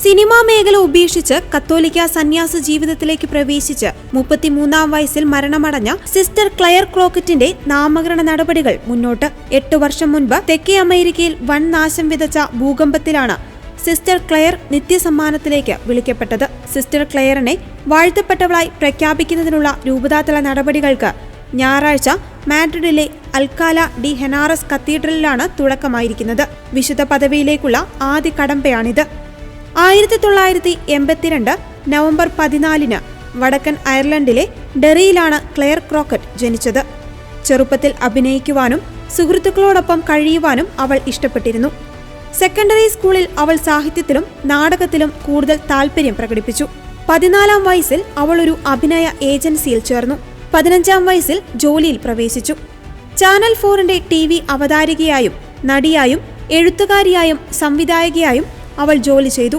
Cinema മേഖല ഉപേക്ഷിച്ച് കത്തോലിക്ക സന്യാസ ജീവിതത്തിലേക്ക് പ്രവേശിച്ച് 33-ാം വയസ്സിൽ മരണമടഞ്ഞ സിസ്റ്റർ ക്ലെയർ ക്രോക്കറ്റിന്റെ നാമകരണ നടപടികൾ മുന്നോട്ട്. 8 വർഷം മുൻപ് തെക്കേ അമേരിക്കയിൽ വൻ നാശം വിതച്ച ഭൂകമ്പത്തിലാണ് സിസ്റ്റർ ക്ലെയർ നിത്യസമ്മാനത്തിലേക്ക് വിളിക്കപ്പെട്ടത്. സിസ്റ്റർ ക്ലെയറിനെ വാഴ്ത്തപ്പെട്ടവളായി പ്രഖ്യാപിക്കുന്നതിനുള്ള രൂപതാതല നടപടികൾക്ക് ഞായറാഴ്ച മാഡ്രിഡിലെ അൽക്കാല ഡി ഹെനാറസ് കത്തീഡ്രലിലാണ് തുടക്കമായിരിക്കുന്നത്. വിശുദ്ധ പദവിയിലേക്കുള്ള ആദ്യ കടമ്പയാണിത്. 1982 നവംബർ 14 വടക്കൻ അയർലൻഡിലെ ഡെറിയിലാണ് ക്ലെയർ ക്രോക്കറ്റ് ജനിച്ചത്. ചെറുപ്പത്തിൽ അഭിനയിക്കുവാനും സുഹൃത്തുക്കളോടൊപ്പം കഴിയുവാനും അവൾ ഇഷ്ടപ്പെട്ടിരുന്നു. സെക്കൻഡറി സ്കൂളിൽ അവൾ സാഹിത്യത്തിലും നാടകത്തിലും കൂടുതൽ താൽപര്യം പ്രകടിപ്പിച്ചു. 14-ാം വയസ്സിൽ അവൾ ഒരു അഭിനയ ഏജൻസിയിൽ ചേർന്നു. 15-ാം വയസ്സിൽ ജോലിയിൽ പ്രവേശിച്ചു. ചാനൽ 4ന്റെ TV അവതാരികയായും നടിയായും എഴുത്തുകാരിയായും സംവിധായകയായും അവൾ ജോലി ചെയ്തു.